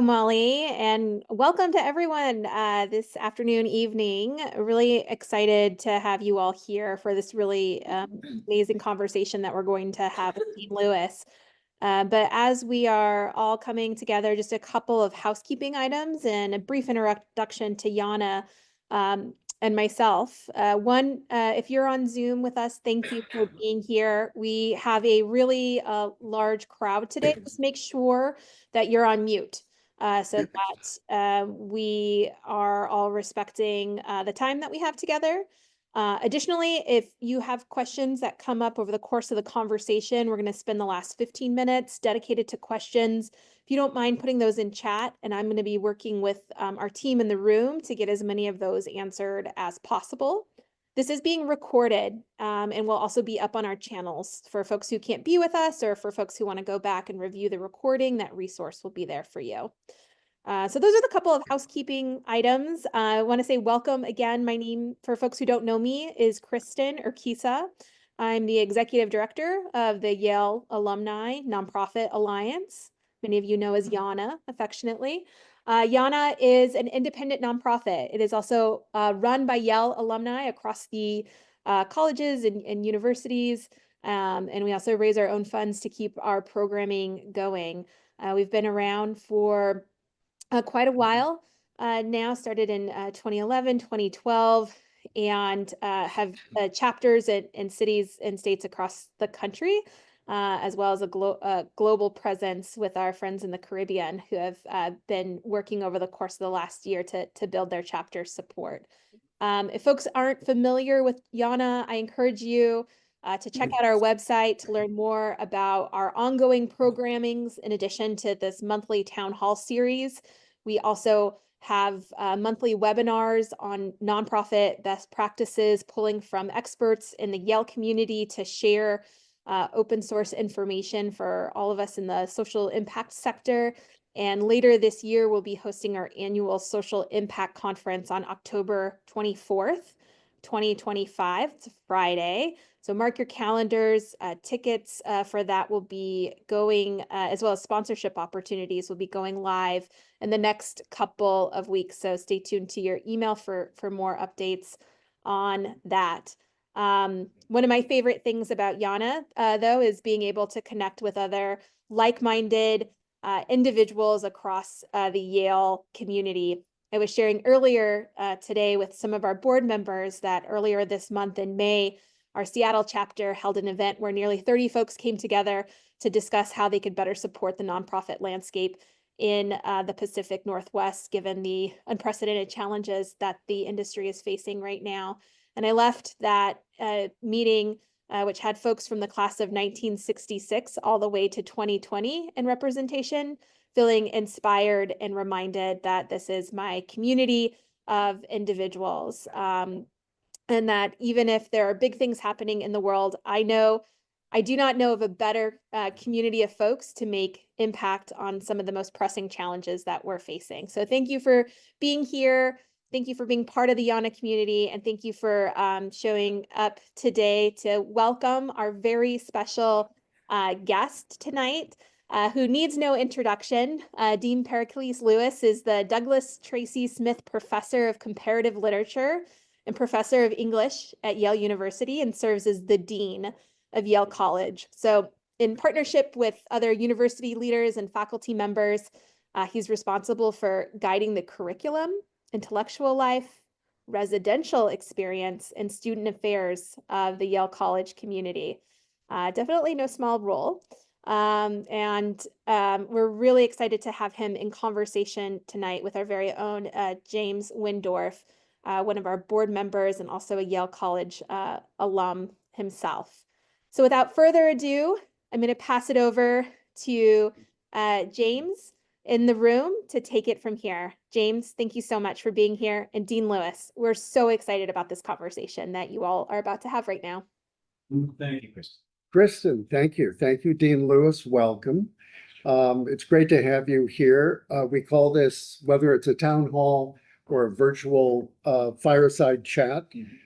Molly, and welcome to everyone this afternoon, evening. Really excited to have you all here for this really amazing conversation that we're going to have with Dean Lewis. But as we are all coming together, just a couple of housekeeping items and a brief introduction to YANA and myself. If you're on Zoom with us, thank you for being here. We have a really large crowd today. Just make sure that you're on mute so that we are all respecting the time that we have together. Additionally, if you have questions that come up over the course of the conversation, we're going to spend the last 15 minutes dedicated to questions. If you don't mind putting those in chat, and I'm going to be working with our team in the room to get as many of those answered as possible. This is being recorded and will also be up on our channels for folks who can't be with us or for folks who want to go back and review the recording. That resource will be there for you. So those are the couple of housekeeping items. I want to say welcome again. My name, for folks who don't know me, is Kristen Urquiza. I'm the executive director of the Yale Alumni Nonprofit Alliance. Many of you know as YANA, affectionately. YANA is an independent nonprofit. It is also run by Yale alumni across the colleges and universities. And we also raise our own funds to keep our programming going. We've been around for quite a while now, started in 2011, 2012, and have chapters in cities and states across the country, as well as a global presence with our friends in the Caribbean who have been working over the course of the last year to build their chapter support. If folks aren't familiar with YANA, I encourage you to check out our website to learn more about our ongoing programmings. In addition to this monthly town hall series, we also have monthly webinars on nonprofit best practices, pulling from experts in the Yale community to share open source information for all of us in the social impact sector. And later this year, we'll be hosting our annual Social Impact Conference on October 24th, 2025. It's a Friday. So mark your calendars. Tickets for that will be going, as well as sponsorship opportunities will be going live in the next couple of weeks. So stay tuned to your email for more updates on that. One of my favorite things about YANA, though, is being able to connect with other like-minded individuals across the Yale community. I was sharing earlier today with some of our board members that earlier this month in May, our Seattle chapter held an event where nearly 30 folks came together to discuss how they could better support the nonprofit landscape in the Pacific Northwest, given the unprecedented challenges that the industry is facing right now. And I left that meeting, which had folks from the class of 1966 all the way to 2020 in representation, feeling inspired and reminded that this is my community of individuals. And that even if there are big things happening in the world, I do not know of a better community of folks to make impact on some of the most pressing challenges that we're facing. So thank you for being here. Thank you for being part of the YANA community, and thank you for showing up today to welcome our very special guest tonight, who needs no introduction. Dean Pericles Lewis is the Douglas Tracy Smith Professor of Comparative Literature and Professor of English at Yale University, and serves as the Dean of Yale College. So in partnership with other university leaders and faculty members, he's responsible for guiding the curriculum, intellectual life, residential experience, and student affairs of the Yale College community. Definitely no small role. We're really excited to have him in conversation tonight with our very own James Windorf, one of our board members and also a Yale College alum himself. So without further ado, I'm going to pass it over to James in the room to take it from here. James, thank you so much for being here. And Dean Lewis, we're so excited about this conversation that you all are about to have right now. Thank you, Kristen. Kristen, thank you. Thank you, Dean Lewis. Welcome. It's great to have you here. We call this, whether it's a town hall or a virtual fireside chat,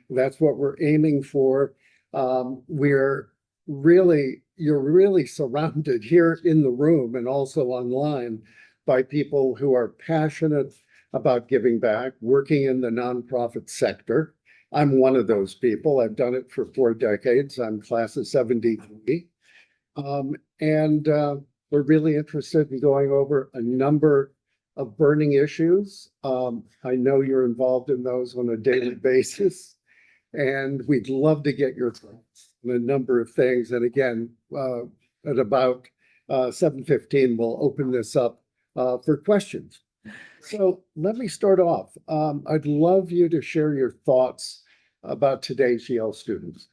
that's what we're aiming for. You're really surrounded here in the room and also online by people who are passionate about giving back, working in the nonprofit sector. I'm one of those people. I've done it for 4 decades. I'm class of 73. And we're really interested in going over a number of burning issues. I know you're involved in those on a daily basis, and we'd love to get your thoughts on a number of things. And again, at about 7:15, we'll open this up for questions. So let me start off. I'd love you to share your thoughts about today's Yale students.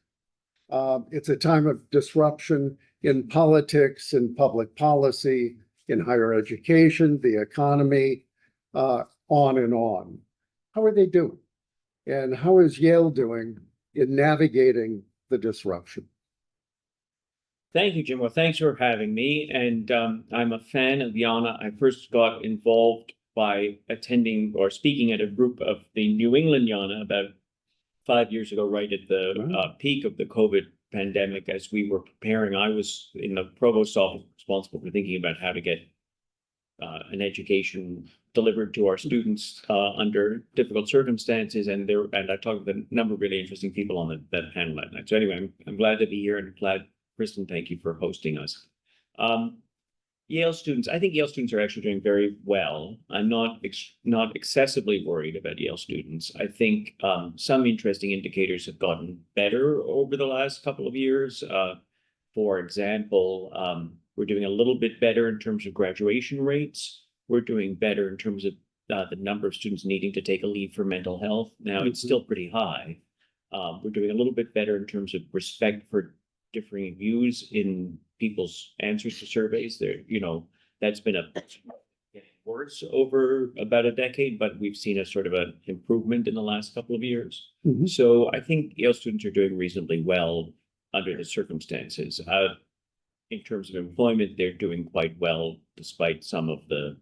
It's a time of disruption in politics, in public policy, in higher education, the economy, on and on. How are they doing? And how is Yale doing in navigating the disruption? Thank you, Jim. Well, thanks for having me. And I'm a fan of YANA. I first got involved by attending or speaking at a group of the New England YANA about 5 years ago, right at the peak of the COVID pandemic. As we were preparing, I was in the provost office responsible for thinking about how to get an education delivered to our students under difficult circumstances. And I talked with a number of really interesting people on that panel that night. So anyway, I'm glad to be here and glad, Kristen, thank you for hosting us. Yale students, I think Yale students are actually doing very well. I'm not excessively worried about Yale students. I think some interesting indicators have gotten better over the last couple of years. For example, we're doing a little bit better in terms of graduation rates. We're doing better in terms of the number of students needing to take a leave for mental health. Now, it's still pretty high. We're doing a little bit better in terms of respect for differing views in people's answers to surveys. There, that's been getting worse over about a decade, but we've seen a sort of an improvement in the last couple of years. So I think Yale students are doing reasonably well under the circumstances. In terms of employment, they're doing quite well despite some of the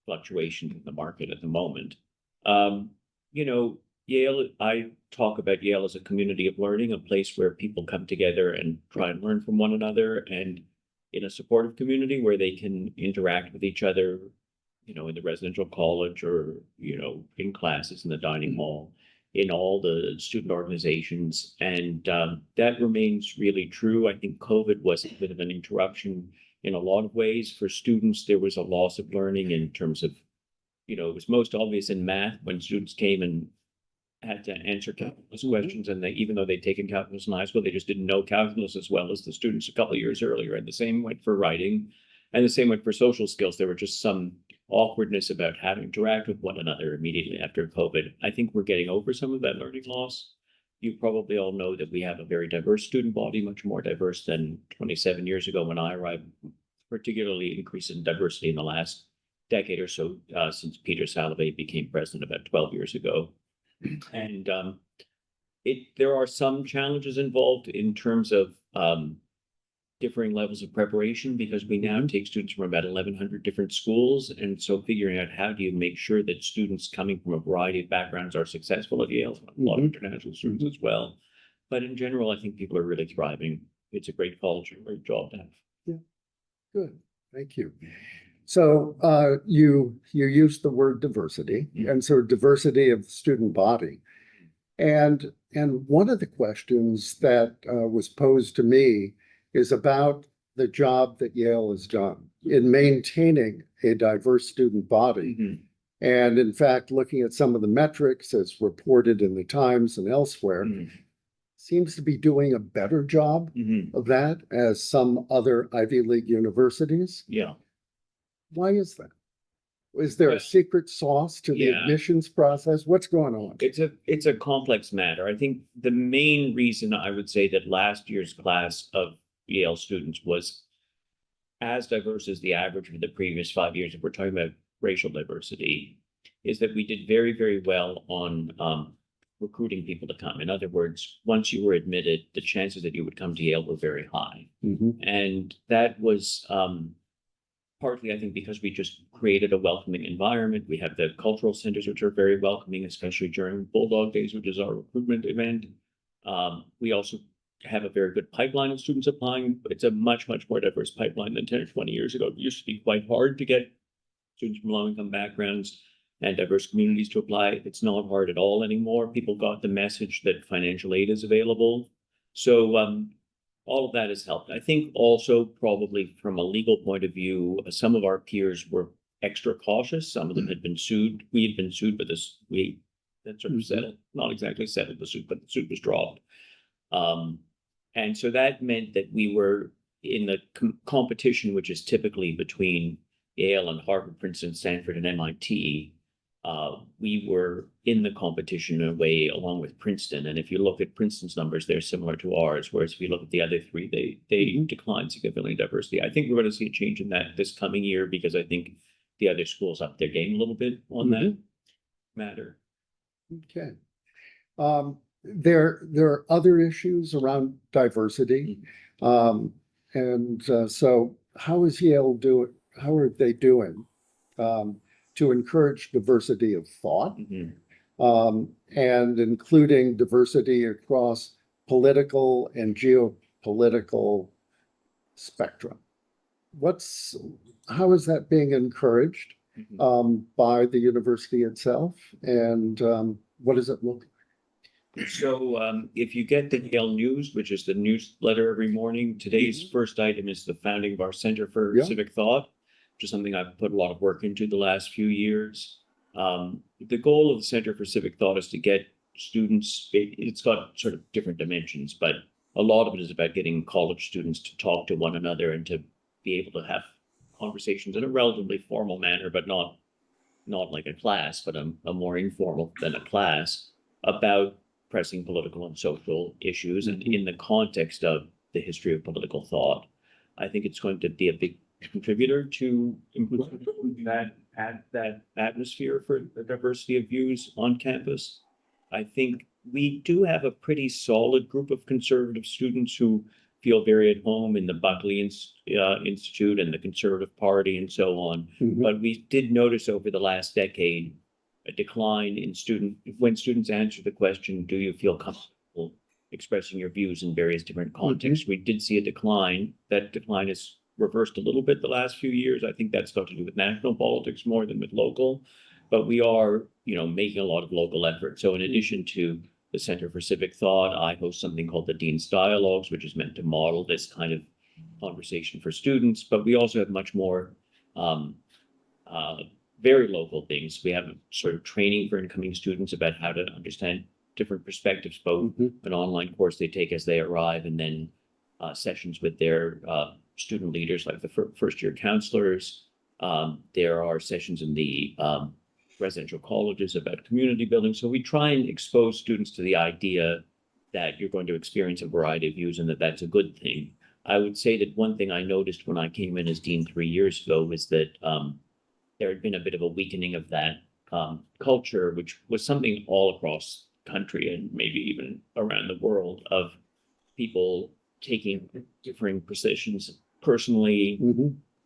fluctuation in the market at the moment. Yale, I talk about Yale as a community of learning, a place where people come together and try and learn from one another, and in a supportive community where they can interact with each other, in the residential college or, in classes in the dining hall, in all the student organizations. And that remains really true. I think COVID was a bit of an interruption in a lot of ways. For students, there was a loss of learning in terms of, it was most obvious in math when students came and had to answer calculus questions, and even though they'd taken calculus in high school, they just didn't know calculus as well as the students a couple of years earlier. And the same went for writing, and the same went for social skills. There were just some awkwardness about how to interact with one another immediately after COVID. I think we're getting over some of that learning loss. You probably all know that we have a very diverse student body, much more diverse than 27 years ago when I arrived, particularly increase in diversity in the last decade or so, since Peter Salovey became president about 12 years ago. And there are some challenges involved in terms of differing levels of preparation, because we now take students from about 1,100 different schools. And so figuring out how do you make sure that students coming from a variety of backgrounds are successful at Yale, a lot of international students as well. But in general, I think people are really thriving. It's a great college, a great job to have. Yeah, good. Thank you. So you used the word diversity, and so diversity of the student body. And one of the questions that was posed to me is about the job that Yale has done in maintaining a diverse student body. And in fact, looking at some of the metrics as reported in the Times and elsewhere, seems to be doing a better job of that as some other Ivy League universities. Yeah. Why is that? Is there a secret sauce to the admissions process? What's going on? It's a complex matter. I think the main reason I would say that last year's class of Yale students was as diverse as the average for the previous 5 years, if we're talking about racial diversity, is that we did very, very well on recruiting people to come. In other words, once you were admitted, the chances that you would come to Yale were very high. And that was partly, I think, because we just created a welcoming environment. We have the cultural centers, which are very welcoming, especially during Bulldog Days, which is our recruitment event. We also have a very good pipeline of students applying. It's a much, much more diverse pipeline than 10 or 20 years ago. It used to be quite hard to get students from low-income backgrounds and diverse communities to apply. It's not hard at all anymore. People got the message that financial aid is available. So all of that has helped. I think also probably from a legal point of view, some of our peers were extra cautious. Some of them had been sued. We had been sued, but that sort of settled, not exactly settled the suit, but the suit was dropped. And so that meant that we were in the competition, which is typically between Yale and Harvard, Princeton, Stanford, and MIT. We were in the competition in a way along with Princeton. And if you look at Princeton's numbers, they're similar to ours. Whereas if you look at the other three, they decline significantly in diversity. I think we're going to see a change in that this coming year because I think the other schools up their game a little bit on that matter. Okay. There are other issues around diversity. So how is Yale doing? How are they doing to encourage diversity of thought and including diversity across political and geopolitical spectrum? How is that being encouraged by the university itself, and what does it look like? So if you get the Yale News, which is the newsletter every morning, today's first item is the founding of our Center for Civic Thought, which is something I've put a lot of work into the last few years. The goal of the Center for Civic Thought is to get students, it's got sort of different dimensions, but a lot of it is about getting college students to talk to one another and to be able to have conversations in a relatively formal manner, but not like a class, but a more informal than a class, about pressing political and social issues. And in the context of the history of political thought, I think it's going to be a big contributor to improving that atmosphere for the diversity of views on campus. I think we do have a pretty solid group of conservative students who feel very at home in the Buckley Institute and the Conservative Party and so on. But we did notice over the last decade a decline in when students answer the question, do you feel comfortable expressing your views in various different contexts? We did see a decline. That decline has reversed a little bit the last few years. I think that's got to do with national politics more than with local, but we are, making a lot of local effort. So in addition to the Center for Civic Thought, I host something called the Dean's Dialogues, which is meant to model this kind of conversation for students, but we also have much more very local things. We have a sort of training for incoming students about how to understand different perspectives, both an online course they take as they arrive, and then sessions with their student leaders, like the first-year counselors. There are sessions in the residential colleges about community building. So we try and expose students to the idea that you're going to experience a variety of views and that that's a good thing. I would say that one thing I noticed when I came in as dean 3 years ago was that there had been a bit of a weakening of that culture, which was something all across the country and maybe even around the world, of people taking differing positions personally,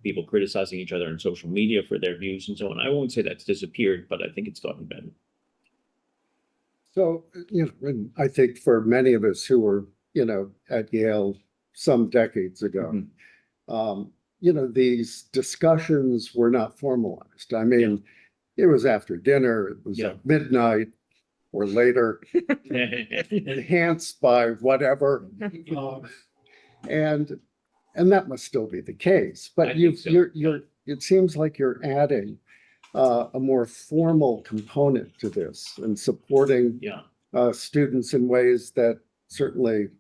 people criticizing each other on social media for their views and so on. I won't say that's disappeared, but I think it's gotten better. So, and I think for many of us who were, at Yale some decades ago, these discussions were not formalized. I mean, it was after dinner, it was at midnight or later, enhanced by whatever. And that must still be the case. But it seems like you're adding a more formal component to this and supporting students in ways that certainly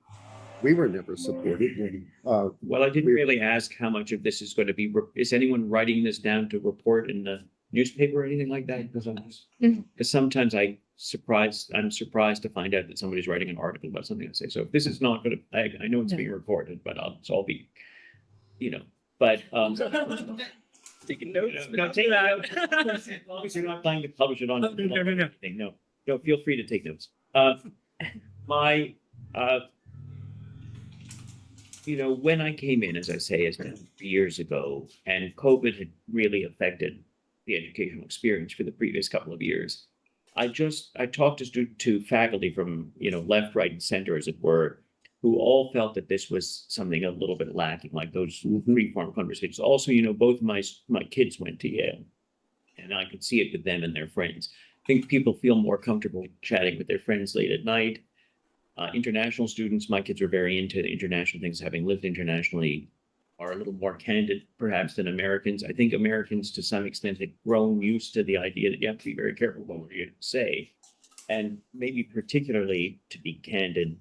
we were never supported. Well, I didn't really ask how much of this is going to be. Is anyone writing this down to report in the newspaper or anything like that? Because sometimes I'm surprised to find out that somebody's writing an article about something I say. So if this is not going to, I know it's being recorded, but I'll be, but taking notes. no, take that out. As long as you're not planning to publish it on. No, feel free to take notes. When I came in, as I say, as 3 years ago, and COVID had really affected the educational experience for the previous couple of years, I talked to faculty from, left, right, and center, as it were, who all felt that this was something a little bit lacking, like those free-form conversations. Also, both my kids went to Yale. And I could see it with them and their friends. I think people feel more comfortable chatting with their friends late at night. International students, my kids are very into international things, having lived internationally, are a little more candid perhaps than Americans. I think Americans to some extent have grown used to the idea that you have to be very careful about what you say. And maybe particularly, to be candid,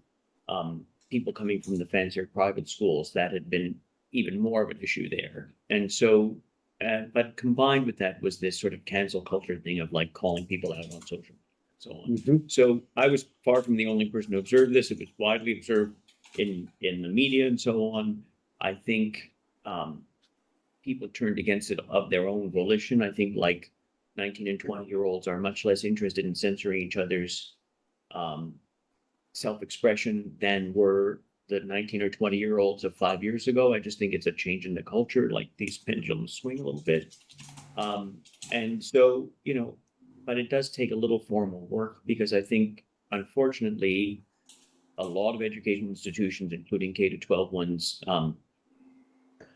people coming from the fancier private schools, that had been even more of an issue there. And so, but combined with that was this sort of cancel culture thing of like calling people out on social media and so on. Mhm. So I was far from the only person to observe this. It was widely observed in the media and so on. I think people turned against it of their own volition. I think like 19 and 20-year-olds are much less interested in censoring each other's self-expression than were the 19 or 20-year-olds of 5 years ago. I just think it's a change in the culture, like these pendulums swing a little bit. And so, but it does take a little formal work because I think, unfortunately, a lot of education institutions, including K-12 ones,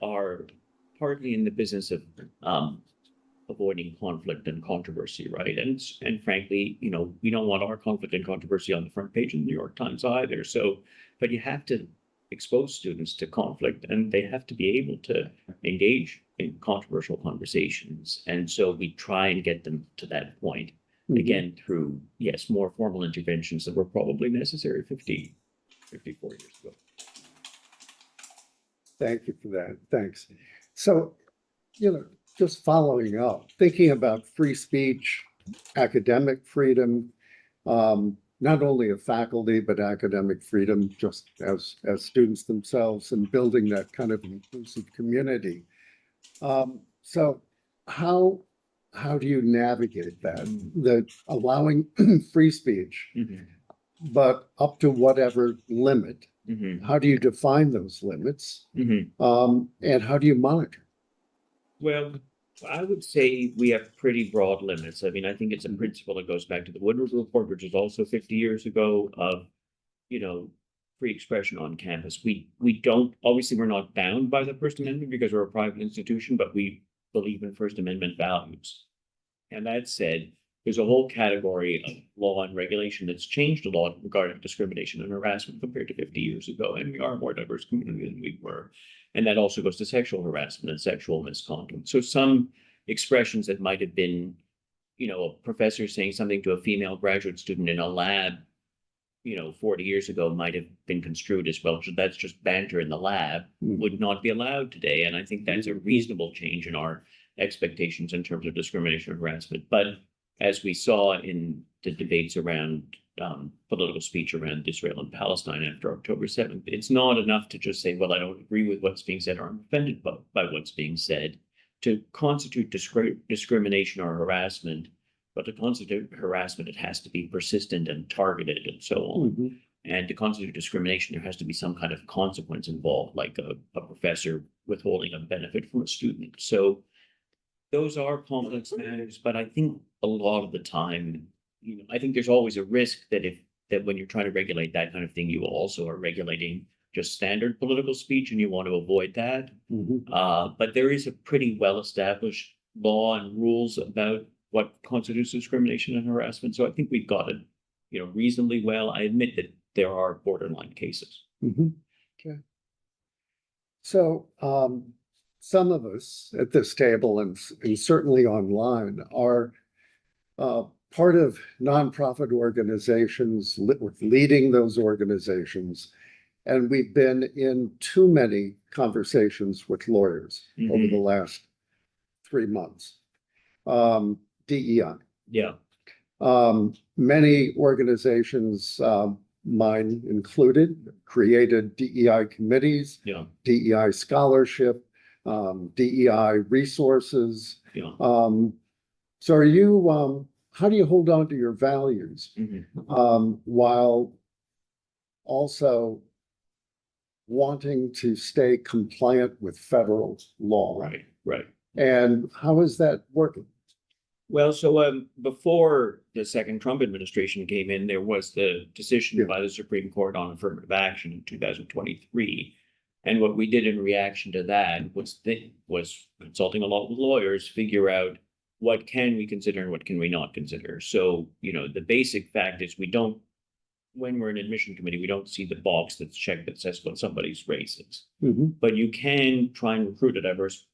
are partly in the business of avoiding conflict and controversy, right? And frankly, we don't want our conflict and controversy on the front page of the New York Times either. So, but you have to expose students to conflict, and they have to be able to engage in controversial conversations. And so we try and get them to that point, again, through, yes, more formal interventions that were probably necessary 54 years ago. Thank you for that. Thanks. So, just following up, thinking about free speech, academic freedom, not only of faculty, but academic freedom just as students themselves, and building that kind of inclusive community. So how do you navigate that allowing free speech, but up to whatever limit? How do you define those limits? And how do you monitor? Well, I would say we have pretty broad limits. I mean, I think it's a principle that goes back to the Woodward Report, which is also 50 years ago, of, free expression on campus. We don't, obviously, we're not bound by the First Amendment because we're a private institution, but we believe in First Amendment values. And that said, there's a whole category of law and regulation that's changed a lot regarding discrimination and harassment compared to 50 years ago. And we are a more diverse community than we were. And that also goes to sexual harassment and sexual misconduct. So some expressions that might have been, a professor saying something to a female graduate student in a lab, 40 years ago might have been construed as, well, that's just banter in the lab, would not be allowed today. And I think that's a reasonable change in our expectations in terms of discrimination and harassment. But as we saw in the debates around political speech around Israel and Palestine after October 7th, it's not enough to just say, well, I don't agree with what's being said or I'm offended by what's being said. To constitute discrimination or harassment, but to constitute harassment, it has to be persistent and targeted and so on. And to constitute discrimination, there has to be some kind of consequence involved, like a professor withholding a benefit from a student. So those are complex matters, but I think a lot of the time, I think there's always a risk that when you're trying to regulate that kind of thing, you also are regulating just standard political speech, and you want to avoid that. But there is a pretty well-established law and rules about what constitutes discrimination and harassment. So I think we've got it, reasonably well. I admit that there are borderline cases. Okay. So some of us at this table and certainly online are part of nonprofit organizations, leading those organizations. And we've been in too many conversations with lawyers over the last 3 months. DEI. Yeah. Many organizations, mine included, created DEI committees, DEI scholarship, DEI resources. So are you, how do you hold on to your values while also wanting to stay compliant with federal law? Right. And how is that working? Well, so before the second Trump administration came in, there was the decision by the Supreme Court on affirmative action in 2023. And what we did in reaction to that was consulting a lot with lawyers, figure out what can we consider and what can we not consider? So, the basic fact is when we're an admission committee, we don't see the box that's checked that says what somebody's race is. Mhm. But you can try and recruit a diverse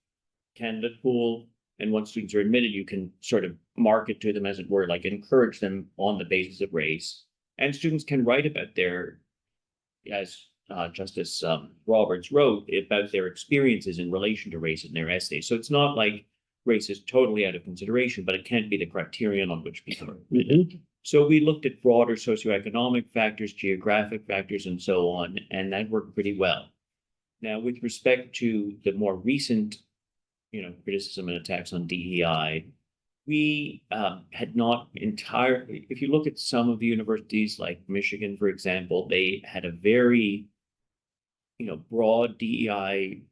candidate pool. And once students are admitted, you can sort of market to them, as it were, like encourage them on the basis of race. And students can write about as Justice Roberts wrote, about their experiences in relation to race in their essays. So it's not like race is totally out of consideration, but it can't be the criterion on which people are admitted. So we looked at broader socioeconomic factors, geographic factors, and so on, and that worked pretty well. Now, with respect to the more recent, criticism and attacks on DEI, we had not entirely, if you look at some of the universities like Michigan, for example, they had a very, broad DEI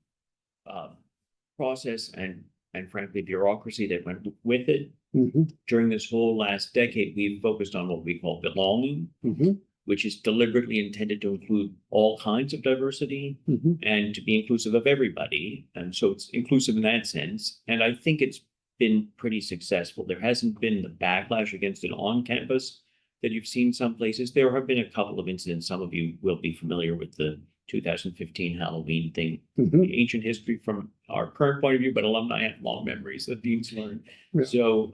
process and frankly, bureaucracy that went with it. Mhm. During this whole last decade, we've focused on what we call belonging, Mhm. which is deliberately intended to include all kinds of diversity Mhm. and to be inclusive of everybody. And so it's inclusive in that sense. And I think it's been pretty successful. There hasn't been the backlash against it on campus that you've seen some places. There have been a couple of incidents. Some of you will be familiar with the 2015 Halloween thing, Mhm. ancient history from our current point of view, but alumni have long memories that deans learn. Yeah. So,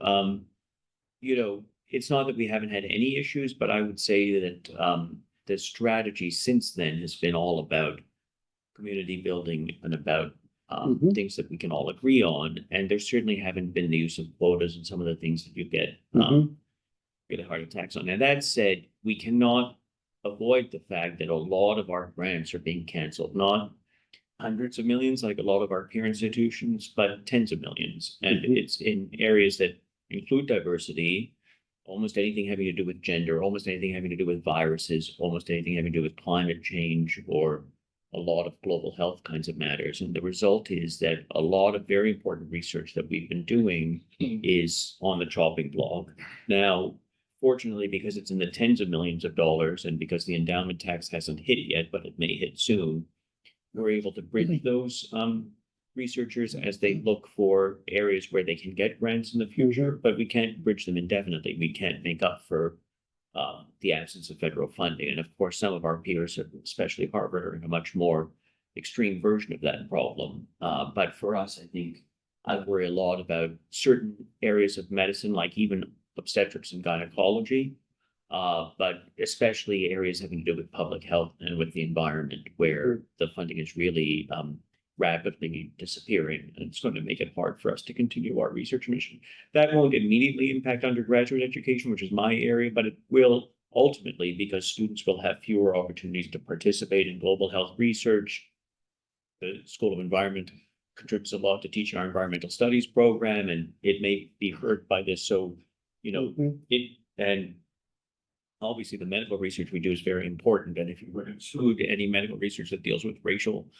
it's not that we haven't had any issues, but I would say that the strategy since then has been all about community building and about Mhm. things that we can all agree on. And there certainly haven't been the use of quotas and some of the things that you get really heart attacks on. Now, that said, we cannot avoid the fact that a lot of our grants are being canceled, not hundreds of millions like a lot of our peer institutions, but tens of millions. And Mhm. it's in areas that include diversity, almost anything having to do with gender, almost anything having to do with viruses, almost anything having to do with climate change or a lot of global health kinds of matters. And the result is that a lot of very important research that we've been doing is on the chopping block. Now, fortunately, because it's in the tens of millions of dollars and because the endowment tax hasn't hit yet, but it may hit soon, we're able to bridge those researchers as they look for areas where they can get grants in the future, but we can't bridge them indefinitely. We can't make up for the absence of federal funding. And of course, some of our peers, especially Harvard, are in a much more extreme version of that problem. But for us, I think I worry a lot about certain areas of medicine, like even obstetrics and gynecology, but especially areas having to do with public health and with the environment, where the funding is really rapidly disappearing, and it's going to make it hard for us to continue our research mission. That won't immediately impact undergraduate education, which is my area, but it will ultimately, because students will have fewer opportunities to participate in global health research. The School of Environment contributes a lot to teaching our environmental studies program, and it may be hurt by this. So, and obviously the medical research we do is very important. And if you were to exclude any medical research that deals with racial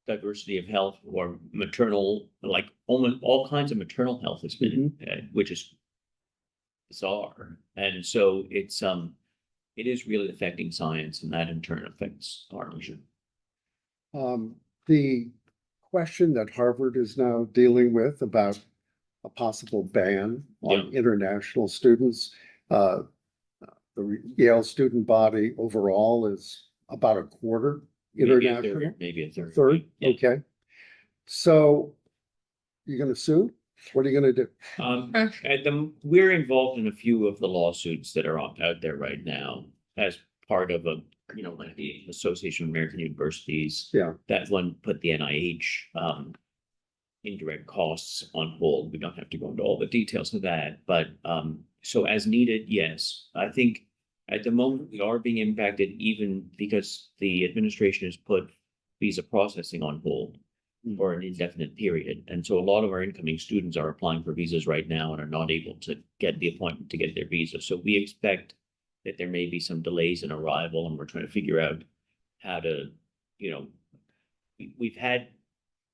diversity of health or maternal, like almost all kinds of maternal health has been, which is bizarre. And so it is really affecting science, and that in turn affects our mission. The question that Harvard is now dealing with about a possible ban on international students, the Yale student body overall is about a quarter international. Maybe a third. Yeah. Okay. So you're going to sue? What are you going to do? We're involved in a few of the lawsuits that are out there right now as part of like the Association of American Universities. Yeah. That one put the NIH indirect costs on hold. We don't have to go into all the details of that, but so as needed, yes. I think at the moment we are being impacted even because the administration has put visa processing on hold for an indefinite period. And so a lot of our incoming students are applying for visas right now and are not able to get the appointment to get their visa. So we expect that there may be some delays in arrival, and we're trying to figure out how to, we've had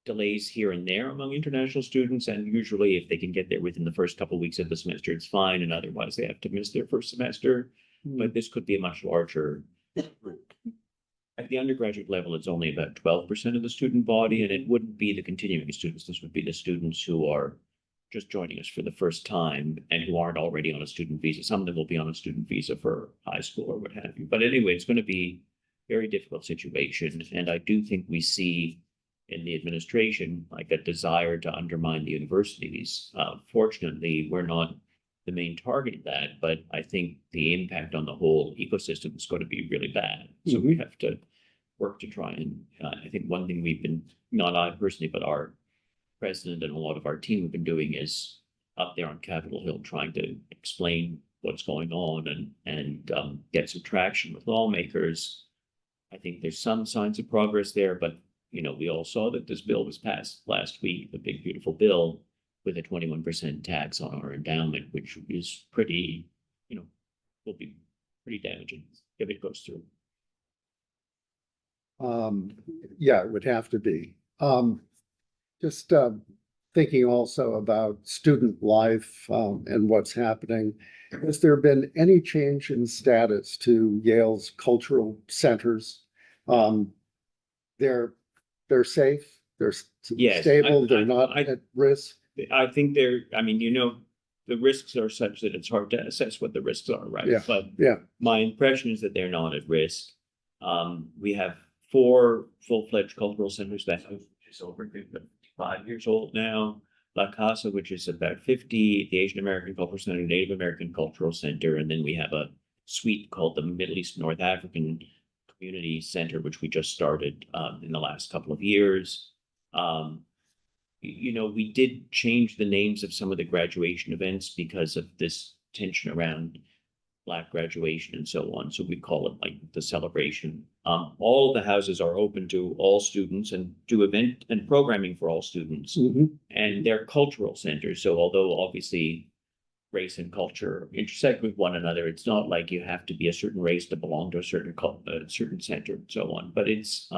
delays here and there among international students, and usually if they can get there within the first couple of weeks of the semester, it's fine, and otherwise they have to miss their first semester. But this could be a much larger group. At the undergraduate level, it's only about 12% of the student body, and it wouldn't be the continuing students. This would be the students who are just joining us for the first time and who aren't already on a student visa. Some of them will be on a student visa for high school or what have you. But anyway, it's going to be a very difficult situation. And I do think we see in the administration like a desire to undermine the universities. Fortunately, we're not the main target of that, but I think the impact on the whole ecosystem is going to be really bad. So we have to work to try and I think one thing we've been, not I personally, but our president and a lot of our team have been doing is up there on Capitol Hill trying to explain what's going on and get some traction with lawmakers. I think there's some signs of progress there, but you know, we all saw that this bill was passed last week, the big beautiful bill with a 21% tax on our endowment, which is pretty, you know, will be pretty damaging if it goes through. Yeah, it would have to be. Just thinking also about student life and what's happening. Has there been any change in status to Yale's cultural centers? They're safe, they're Yes, stable, they're not at risk. I think I mean, you know, the risks are such that it's hard to assess what the risks are, right? Yeah, But yeah. my impression is that they're not at risk. We have 4 full-fledged cultural centers that is over 5 years old now. La Casa, which is about 50, the Asian American Cultural Center, Native American Cultural Center, and then we have a suite called the Middle East North African Community Center, which we just started in the last couple of years. You know, we did change the names of some of the graduation events because of this tension around Black graduation and so on. So we call it like the celebration. All of the houses are open to all students and do event and programming for all students. And they're cultural centers. So although obviously race and culture intersect with one another, it's not like you have to be a certain race to belong to a certain center and so on. But it's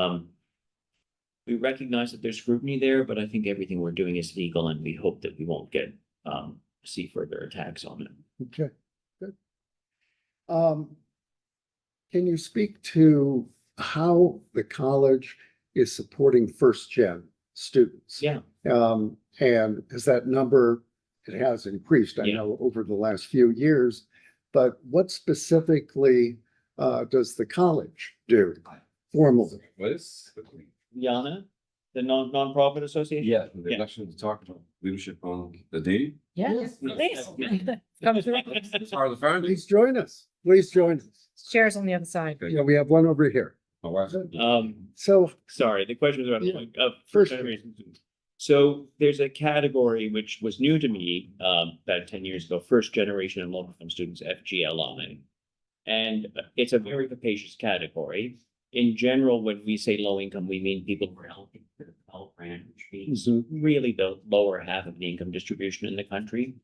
we recognize that there's scrutiny there, but I think everything we're doing is legal, and we hope that we won't get see further attacks on it. Okay, good. Can you speak to how the college is supporting first gen students? Yeah. And as that number, it has increased, I know, over the last few years, but what specifically does the college do formally? What is? YANA, the non-profit association? Yeah, the election to talk about leadership on the day. Yes, Yes. please. Come through. Part of the family. Please join us. Please join us. Chairs on the other side. Yeah, we have one over here. My wife. So Sorry, the question was about Yeah. first First generation students. So there's a category which was new to me about 10 years ago, first generation and low income students, FGLI. And it's a very capacious category. In general, when we say low income, we mean people who are helping the development range, which means really the lower half of the income distribution in the country.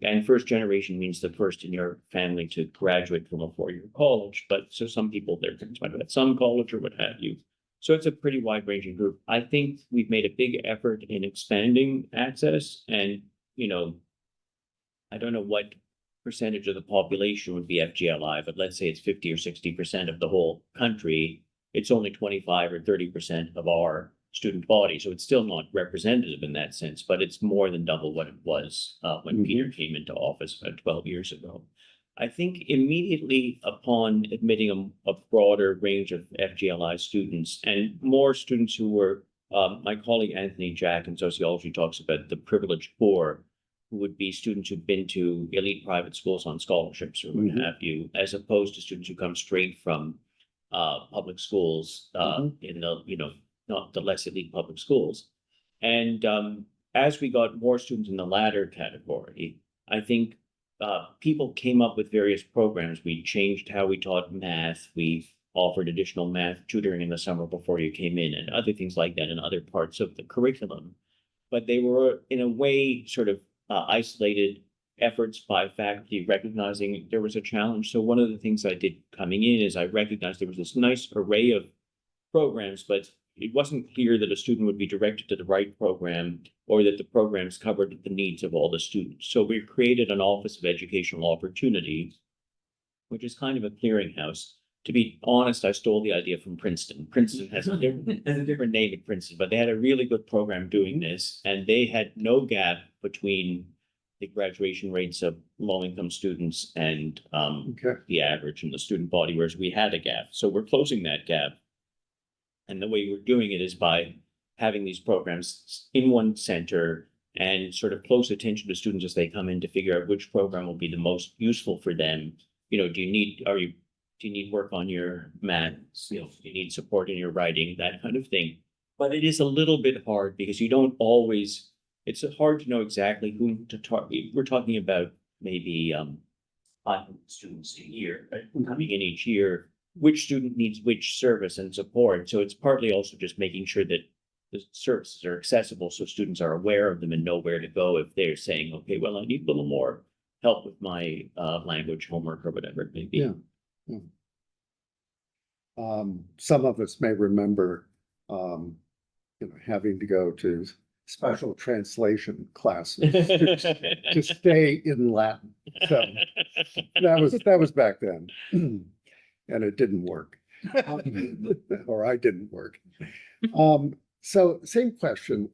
And first generation means the first in your family to graduate from a 4-year college. But so some people, they're concerned about some college or what have you. So it's a pretty wide ranging group. I think we've made a big effort in expanding access, and, you know, I don't know what percentage of the population would be FGLI, but let's say it's 50 or 60% of the whole country. It's only 25 or 30% of our student body. So it's still not representative in that sense, but it's more than double what it was when Peter came into office about 12 years ago. I think immediately upon admitting a broader range of FGLI students and more students who were, my colleague Anthony Jack in sociology talks about the privileged poor, who would be students who've been to elite private schools on scholarships or what have you, as opposed to students who come straight from public schools in the, you know, not the less elite public schools. And as we got more students in the latter category, I think people came up with various programs. We changed how we taught math. We offered additional math tutoring in the summer before you came in and other things like that in other parts of the curriculum. But they were in a way sort of isolated efforts by faculty recognizing there was a challenge. So one of the things I did coming in is I recognized there was this nice array of programs, but it wasn't clear that a student would be directed to the right program or that the programs covered the needs of all the students. So we created an Office of Educational Opportunity, which is kind of a clearinghouse to be honest, I stole the idea from Princeton. Princeton has a different name at Princeton, but they had a really good program doing this, and they had no gap between the graduation rates of low-income students and Okay. the average in the student body, whereas we had a gap. So we're closing that gap. And the way we're doing it is by having these programs in one center and sort of close attention to students as they come in to figure out which program will be the most useful for them. You know, do you need work on your math skills? Do you need support in your writing? That kind of thing. But it is a little bit hard because you don't always, it's hard to know exactly whom to target. We're talking about maybe 500 students a year, right? Coming in each year, which student needs which service and support. So it's partly also just making sure that the services are accessible so students are aware of them and know where to go if they're saying, okay, well, I need a little more help with my language homework or whatever it may be. Yeah. Some of us may remember, having to go to special translation classes to stay in Latin. So that was back then, and it didn't work, or I didn't work. So same question,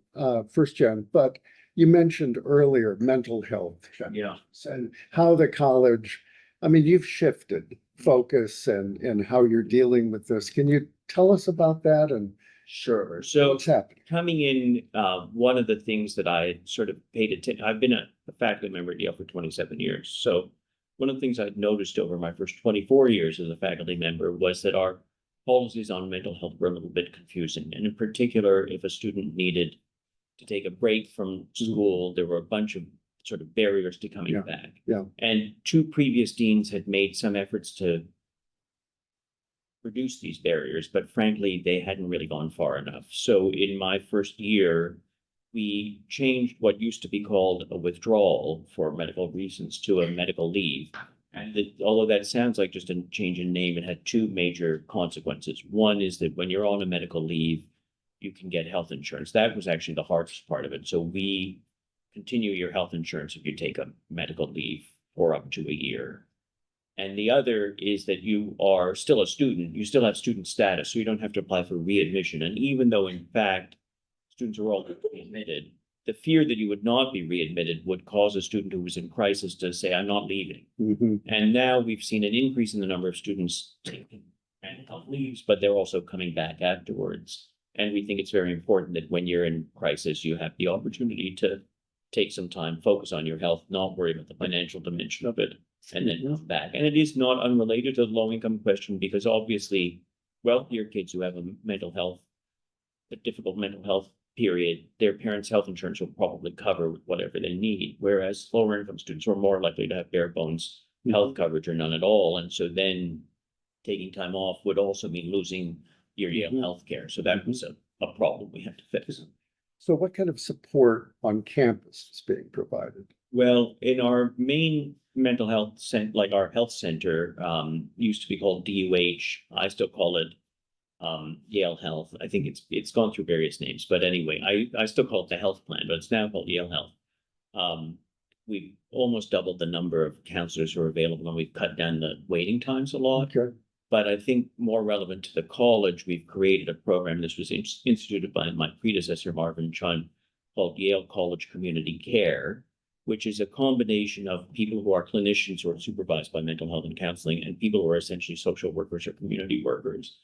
first Jen, but you mentioned earlier mental health. Yeah. And how the college, I mean, you've shifted focus and how you're dealing with this. Can you tell us about that and Sure. So what's happening? coming in, one of the things that I sort of paid attention, I've been a faculty member at Yale for 27 years. So one of the things I'd noticed over my first 24 years as a faculty member was that our policies on mental health were a little bit confusing. And in particular, if a student needed to take a break from school, there were a bunch of sort of barriers to coming back. Yeah. And two previous deans had made some efforts to reduce these barriers, but frankly, they hadn't really gone far enough. So in my first year, we changed what used to be called a withdrawal for medical reasons to a medical leave. And although that sounds like just a change in name, it had two major consequences. One is that when you're on a medical leave, you can get health insurance. That was actually the hardest part of it. So we continue your health insurance if you take a medical leave for up to a year. And the other is that you are still a student, you still have student status, so you don't have to apply for readmission. And even though in fact, students are all readmitted, the fear that you would not be readmitted would cause a student who was in crisis to say, I'm not leaving. Mhm. And now we've seen an increase in the number of students taking medical leaves, but they're also coming back afterwards. And we think it's very important that when you're in crisis, you have the opportunity to take some time, focus on your health, not worry about the financial dimension of it, and then come back. And it is not unrelated to the low income question, because obviously wealthier kids who have a difficult mental health period, their parents' health insurance will probably cover whatever they need. Whereas lower income students are more likely to have bare bones health coverage or none at all. And so then taking time off would also mean losing your Yale health care. So that was a problem we had to fix. So what kind of support on campus is being provided? Well, in our main mental health center, like our health center, used to be called DUH. I still call it Yale Health. I think it's gone through various names, but anyway, I still call it the health plan, but it's now called Yale Health. We've almost doubled the number of counselors who are available, and we've cut down the waiting times a lot. Okay. But I think more relevant to the college, we've created a program. This was instituted by my predecessor, Marvin Chun, called Yale College Community Care, which is a combination of people who are clinicians who are supervised by mental health and counseling and people who are essentially social workers or community workers.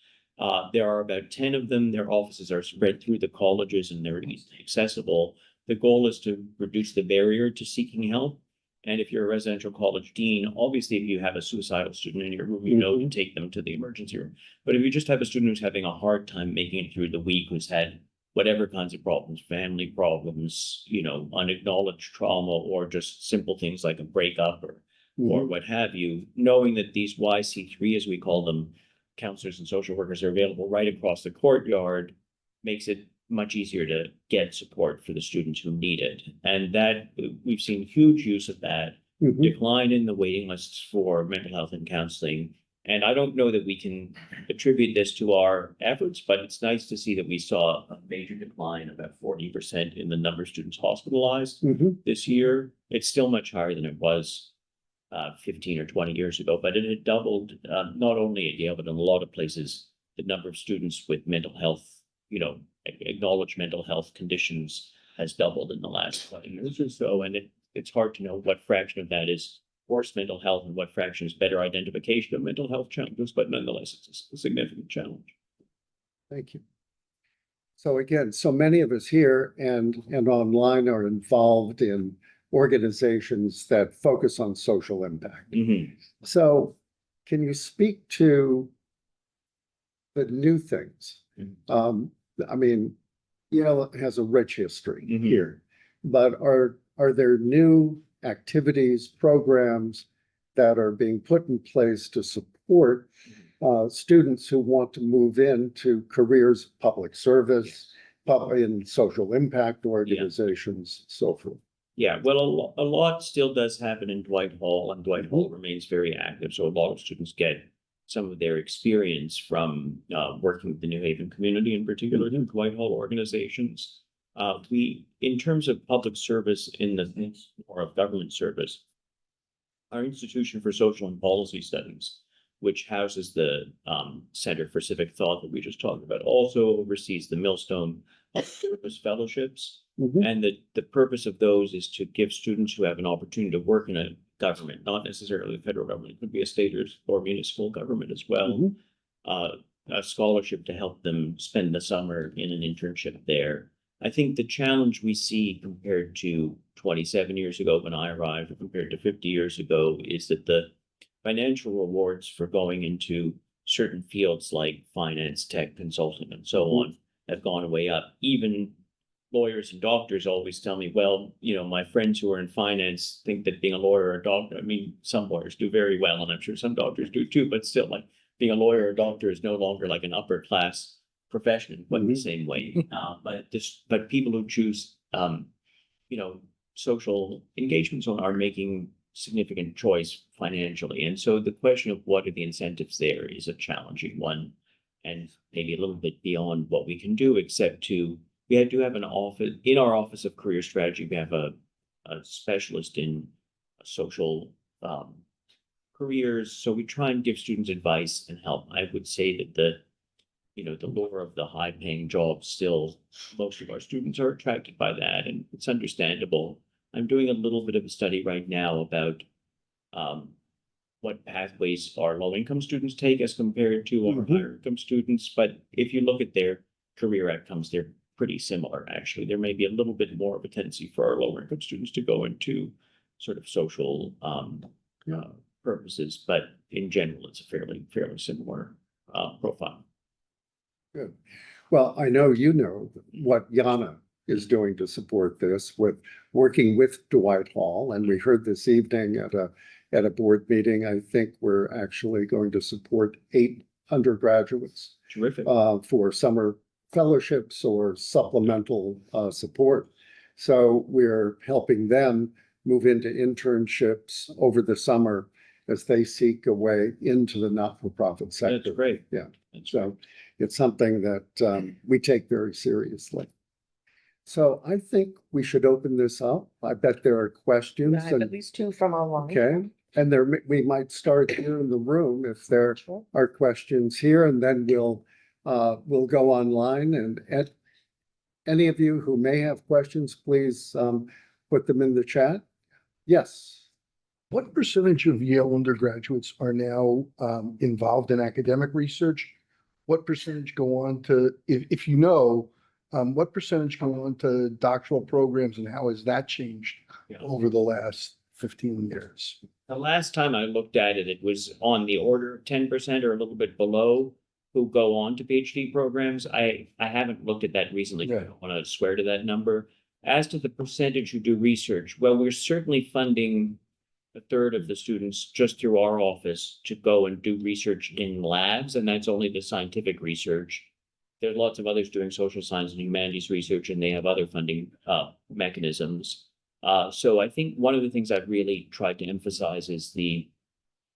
There are about 10 of them. Their offices are spread through the colleges and they're easily accessible. The goal is to reduce the barrier to seeking help. And if you're a residential college dean, obviously, if you have a suicidal student in your room, you know to take them to the emergency room. But if you just have a student who's having a hard time making it through the week, who's had whatever kinds of problems, family problems, unacknowledged trauma, or just simple things like a breakup or what have you, knowing that these YC3, as we call them, counselors and social workers, are available right across the courtyard, makes it much easier to get support for the students who need it. And that we've seen huge use of that, decline in the waiting lists for mental health and counseling. And I don't know that we can attribute this to our efforts, but it's nice to see that we saw a major decline, about 40% in the number of students hospitalized this year. It's still much higher than it was 15 or 20 years ago, but it had doubled, not only at Yale, but in a lot of places, the number of students with mental health, acknowledged mental health conditions has doubled in the last 20 years or so. And it's hard to know what fraction of that is worse mental health and what fraction is better identification of mental health challenges, but nonetheless, it's a significant challenge. Thank you. So again, so many of us here and online are involved in organizations that focus on social impact. Mm-hmm. So can you speak to the new things? I mean, Yale has a rich history here, but are there new activities, programs that are being put in place to support students who want to move into careers of public service, in social impact organizations, so forth? Yeah, well, a lot still does happen in Dwight Hall, and Dwight Hall remains very active. So a lot of students get some of their experience from working with the New Haven community, in particular, in Dwight Hall organizations. In terms of public service in the sense or of government service, our Institution for Social and Policy Studies, which houses the Center for Civic Thought that we just talked about, also oversees the Millstone Service Fellowships. And the purpose of those is to give students who have an opportunity to work in a government, not necessarily the federal government, it could be a state or municipal government as well, a scholarship to help them spend the summer in an internship there. I think the challenge we see compared to 27 years ago when I arrived, or compared to 50 years ago, is that the financial rewards for going into certain fields like finance, tech, consulting, and so on have gone way up. Even lawyers and doctors always tell me, well, my friends who are in finance think that being a lawyer or a doctor, I mean, some lawyers do very well, and I'm sure some doctors do too, but still, like, being a lawyer or a doctor is no longer like an upper class profession in quite the same way. But people who choose, social engagements are making significant choice financially. And so the question of what are the incentives there is a challenging one, and maybe a little bit beyond what we can do, except we do have an office, in our Office of Career Strategy, we have a specialist in social careers. So we try and give students advice and help. I would say that the lure of the high paying jobs, still, most of our students are attracted by that, and it's understandable. I'm doing a little bit of a study right now about what pathways our low income students take as compared to our higher income students. But if you look at their career outcomes, they're pretty similar, actually. There may be a little bit more of a tendency for our lower income students to go into sort of social purposes, but in general, it's a fairly similar profile. Good. Well, I know what YANA is doing to support this, with working with Dwight Hall, and we heard this evening at a board meeting, I think we're actually going to support 8 undergraduates. Terrific. For summer fellowships or supplemental support. So we're helping them move into internships over the summer as they seek a way into the not-for-profit sector. That's great. Yeah. So it's something that we take very seriously. So I think we should open this up. I bet there are questions. I have at least 2 from online. Okay, and we might start here in the room if there are questions here, and then we'll go online, and any of you who may have questions, please put them in the chat. Yes. What percentage of Yale undergraduates are now involved in academic research? What percentage go on to, if what percentage go on to doctoral programs, and how has that changed over the last 15 years? The last time I looked at it, it was on the order of 10% or a little bit below who go on to PhD programs. I haven't looked at that recently. I don't want to swear to that number. As to the percentage who do research, well, we're certainly funding a third of the students just through our office to go and do research in labs, and that's only the scientific research. There's lots of others doing social science and humanities research, and they have other funding mechanisms. So I think one of the things I've really tried to emphasize is the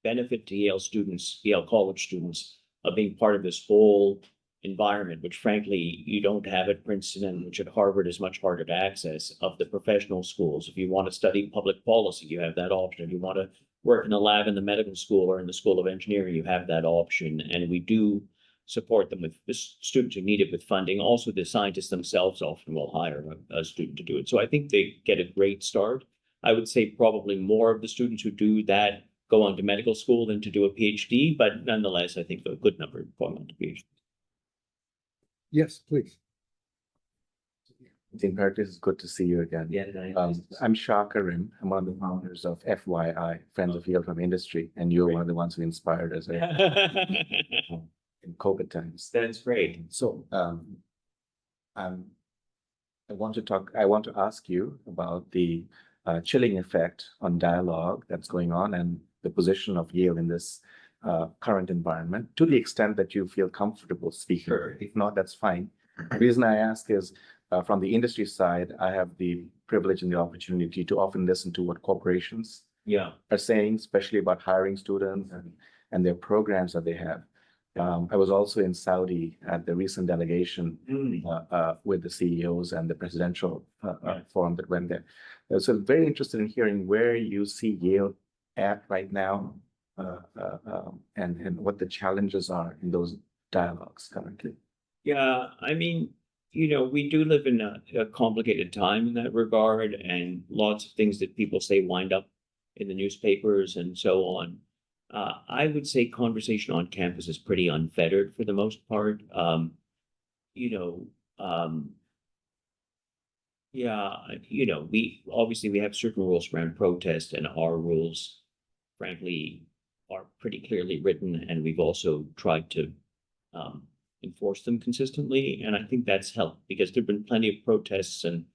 benefit to Yale students, Yale College students, of being part of this whole environment, which frankly you don't have at Princeton and which at Harvard is much harder to access, of the professional schools. If you want to study public policy, you have that option. If you want to work in a lab in the medical school or in the School of Engineering, you have that option. And we do support them with the students who need it with funding. Also, the scientists themselves often will hire a student to do it. So I think they get a great start. I would say probably more of the students who do that go on to medical school than to do a PhD, but nonetheless, I think a good number go on to PhD. Yes, please. Dean Pericles, it's good to see you again. Yeah, I'm Shah Karim. I'm one of the founders of FYI, Friends of Yale from Industry, and you're one of the ones who inspired us in COVID times. That's great. So, I want to ask you about the chilling effect on dialogue that's going on and the position of Yale in this current environment, to the extent that you feel comfortable speaking. Sure. If not, that's fine. The reason I ask is, from the industry side, I have the privilege and the opportunity to often listen to what corporations Yeah. are saying, especially about hiring students and their programs that they have. I was also in Saudi at the recent delegation with the CEOs and the presidential forum that went there. So very interested in hearing where you see Yale at right now, and what the challenges are in those dialogues currently. Yeah, I mean, we do live in a complicated time in that regard, and lots of things that people say wind up in the newspapers and so on. I would say conversation on campus is pretty unfettered for the most part. We have certain rules around protest, and our rules, frankly, are pretty clearly written, and we've also tried to enforce them consistently. And I think that's helped, because there've been plenty of protests and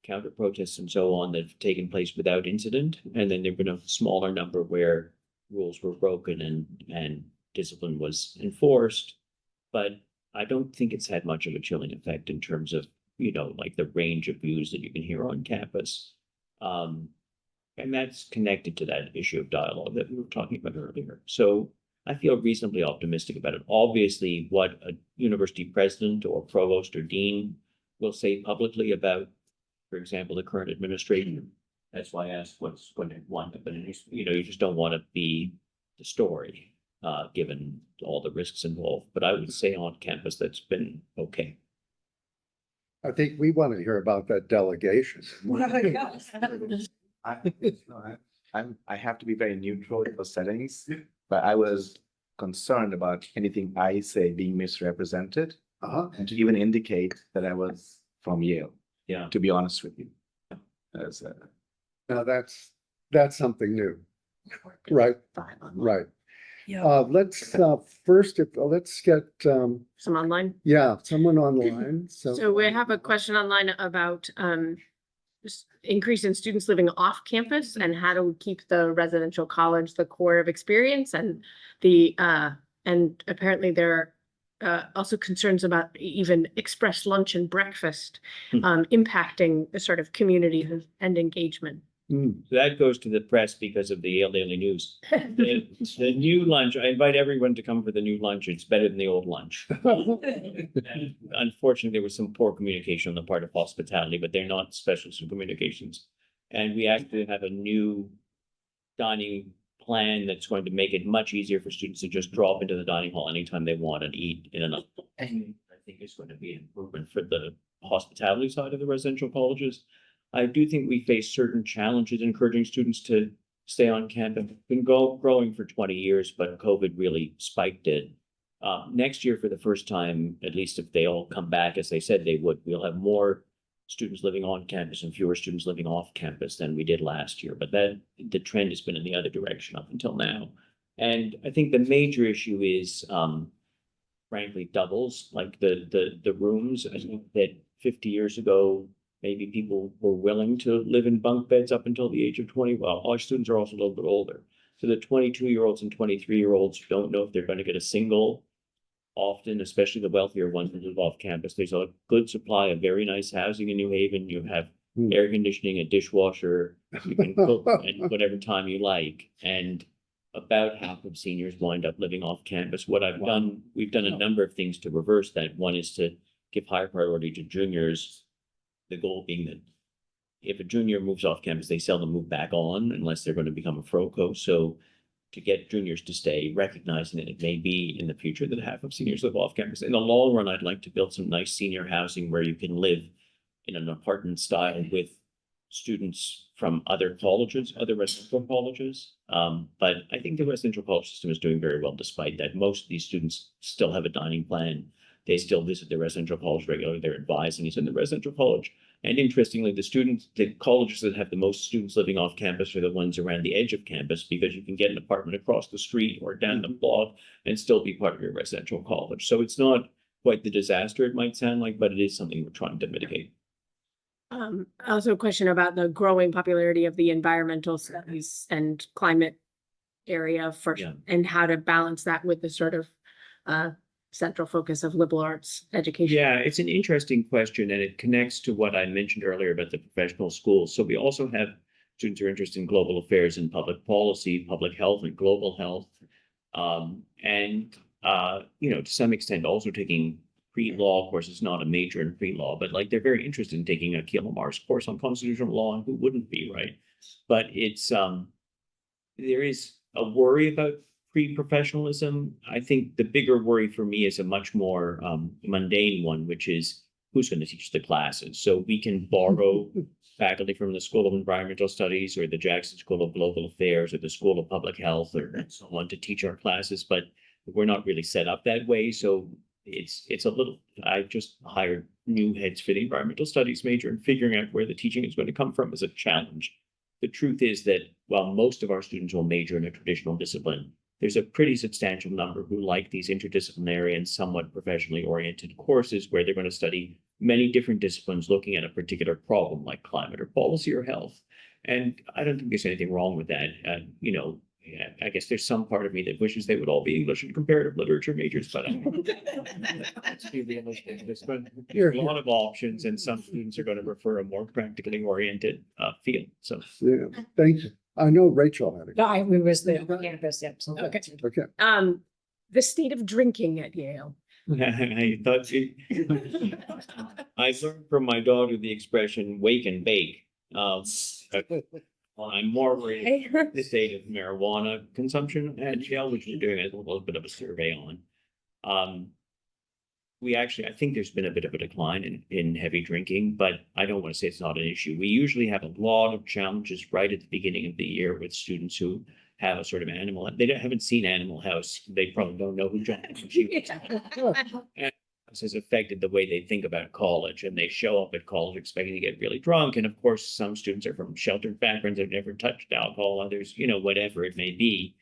counter protests and so on that have taken place without incident, and then there've been a smaller number where rules were broken and discipline was enforced. But I don't think it's had much of a chilling effect in terms of, like the range of views that you can hear on campus. And that's connected to that issue of dialogue that we were talking about earlier. So I feel reasonably optimistic about it. Obviously, what a university president or provost or dean will say publicly about, for example, the current administration. That's why I asked what's going to wind up. And you just don't want to be the story, given all the risks involved. But I would say on campus that's been okay. I think we want to hear about that delegation. I have to be very neutral in those settings, but I was concerned about anything I say being misrepresented, and to even indicate that I was from Yale. Yeah. To be honest with you. Now that's something new, right? Right. Yeah. Let's let's get Some online. someone on the line. So we have a question online about just increase in students living off campus and how to keep the residential college the core of experience, and and apparently there are also concerns about even express lunch and breakfast impacting the sort of community and engagement. So that goes to the press because of the Yale Daily News. The new lunch, I invite everyone to come for the new lunch. It's better than the old lunch. And unfortunately, there was some poor communication on the part of hospitality, but they're not specialists in communications. And we actually have a new dining plan that's going to make it much easier for students to just drop into the dining hall anytime they want and eat in another. And I think it's going to be an improvement for the hospitality side of the residential colleges. I do think we face certain challenges encouraging students to stay on campus. It's been growing for 20 years, but COVID really spiked it. Next year, for the first time, at least if they all come back as they said they would, we'll have more students living on campus and fewer students living off campus than we did last year. But the trend has been in the other direction up until now. And I think the major issue is, frankly, doubles, like the rooms. I think that 50 years ago, maybe people were willing to live in bunk beds up until the age of 20. Well, our students are also a little bit older. So the 22-year-olds and 23-year-olds don't know if they're going to get a single. Often, especially the wealthier ones that live off campus, there's a good supply of very nice housing in New Haven. You have air conditioning, a dishwasher, you can cook at whatever time you like. And about half of seniors wind up living off campus. What I've done, we've done a number of things to reverse that. One is to give higher priority to juniors. The goal being that if a junior moves off campus, they seldom move back on unless they're going to become a FROCO. So to get juniors to stay, recognizing that it may be in the future that half of seniors live off campus. In the long run, I'd like to build some nice senior housing where you can live in an apartment style with students from other colleges, other residential colleges. But I think the residential college system is doing very well despite that. Most of these students still have a dining plan. They still visit the residential college regularly. Their advising is in the residential college. And interestingly, the colleges that have the most students living off campus are the ones around the edge of campus, because you can get an apartment across the street or down the block and still be part of your residential college. So it's not quite the disaster it might sound like, but it is something we're trying to mitigate. Also a question about the growing popularity of the environmental studies and climate area Yeah. and how to balance that with the sort of central focus of liberal arts education. Yeah, it's an interesting question, and it connects to what I mentioned earlier about the professional schools. So we also have students who are interested in global affairs and public policy, public health and global health. To some extent also taking pre-law courses, not a major in pre-law, but like they're very interested in taking a Keeler Mars course on constitutional law, and who wouldn't be, right? But it's there is a worry about pre-professionalism. I think the bigger worry for me is a much more mundane one, which is who's going to teach the classes. So we can borrow faculty from the School of Environmental Studies or the Jackson School of Global Affairs or the School of Public Health or so on to teach our classes, but we're not really set up that way. So it's a little, I just hired new heads for the environmental studies major, and figuring out where the teaching is going to come from is a challenge. The truth is that while most of our students will major in a traditional discipline, there's a pretty substantial number who like these interdisciplinary and somewhat professionally oriented courses where they're going to study many different disciplines looking at a particular problem like climate or policy or health. And I don't think there's anything wrong with that. I guess there's some part of me that wishes they would all be English and comparative literature majors, but let's be realistic. There's a lot of options, and some students are going to prefer a more practically oriented field. So Yeah, thanks. I know Rachel had it. No, I was there on campus, yeah. So Okay. Okay. The state of drinking at Yale. I thought I learned from my daughter the expression "wake and bake." I'm more worried about the state of marijuana consumption at Yale, which we're doing a little bit of a survey on. I think there's been a bit of a decline in heavy drinking, but I don't want to say it's not an issue. We usually have a lot of challenges right at the beginning of the year with students who have a sort of haven't seen Animal House. They probably don't know who John has affected the way they think about college, and they show up at college expecting to get really drunk. And of course, some students are from sheltered backgrounds, have never touched alcohol, others, whatever it may be.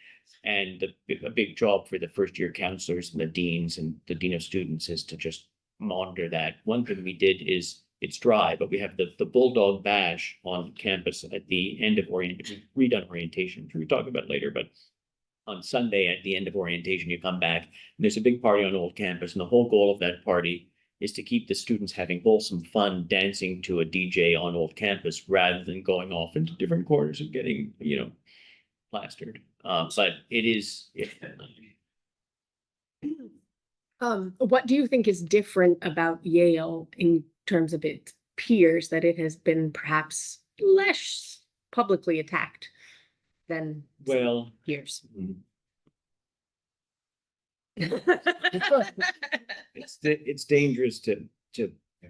And a big job for the first year counselors and the deans and the dean of students is to just monitor that. One thing we did is, it's dry, but we have the Bulldog Bash on campus at the end of orientation, redone orientation, which we talk about later, but on Sunday at the end of orientation, you come back and there's a big party on old campus. And the whole goal of that party is to keep the students having wholesome fun dancing to a DJ on old campus rather than going off into different corners and getting, plastered. But it is. What do you think is different about Yale in terms of its peers, that it has been perhaps less publicly attacked than Well, peers? it's dangerous to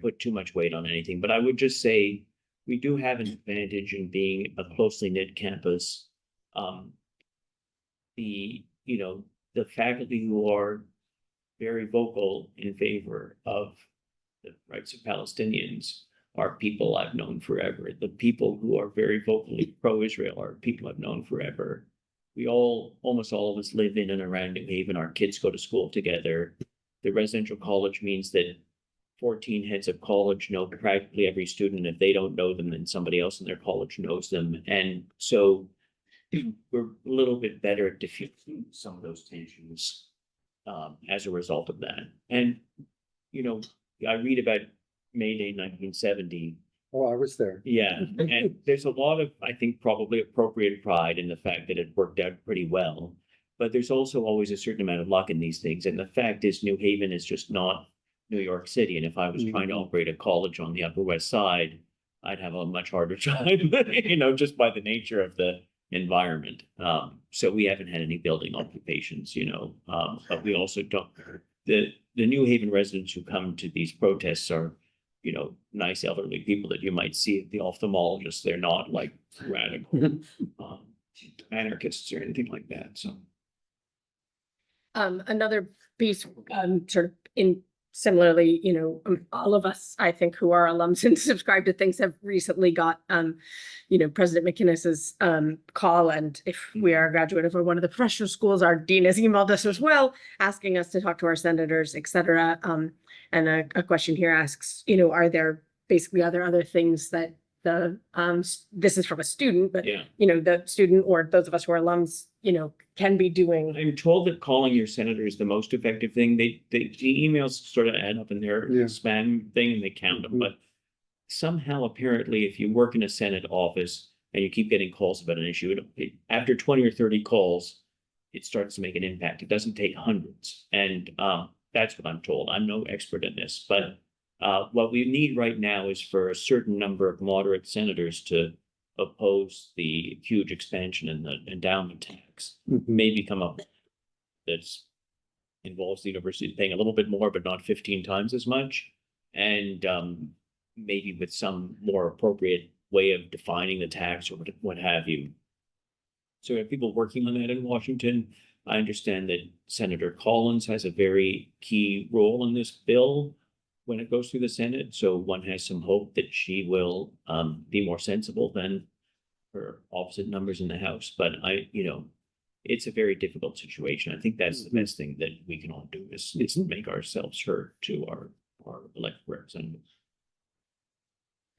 put too much weight on anything, but I would just say we do have an advantage in being a closely knit campus. The faculty who are very vocal in favor of the rights of Palestinians are people I've known forever. The people who are very vocally pro-Israel are people I've known forever. Almost all of us live in and around New Haven. Our kids go to school together. The residential college means that 14 heads of college know practically every student. If they don't know them, then somebody else in their college knows them. And so we're a little bit better at diffusing some of those tensions as a result of that. And, I read about May Day 1970. Oh, I was there. Yeah, and there's a lot of, I think, probably appropriate pride in the fact that it worked out pretty well. But there's also always a certain amount of luck in these things. And the fact is, New Haven is just not New York City. And if I was trying to operate a college on the Upper West Side, I'd have a much harder time, just by the nature of the environment. So we haven't had any building occupations, but we also don't, the New Haven residents who come to these protests are, nice elderly people that you might see at the ophthalmologist. They're not like radical anarchists or anything like that. So Another piece, sort of in similarly, all of us, I think, who are alums and subscribe to things have recently got, President McInnes's call. And if we are a graduate of one of the professional schools, our dean has emailed us as well, asking us to talk to our senators, et cetera. And a question here asks, are there other things that this is from a student, but, yeah. The student or those of us who are alums, can be doing. I'm told that calling your senator is the most effective thing. The emails sort of add up in their spam thing and they count them. But somehow, apparently, if you work in a Senate office and you keep getting calls about an issue, after 20 or 30 calls, it starts to make an impact. It doesn't take hundreds. And that's what I'm told. I'm no expert in this, but what we need right now is for a certain number of moderate senators to oppose the huge expansion in the endowment tax. Maybe come up that's involves the university paying a little bit more, but not 15 times as much. And maybe with some more appropriate way of defining the tax or what have you. So we have people working on that in Washington. I understand that Senator Collins has a very key role in this bill when it goes through the Senate. So one has some hope that she will be more sensible than her opposite numbers in the House. But it's a very difficult situation. I think that's the best thing that we can all do is make ourselves heard to our elected representatives.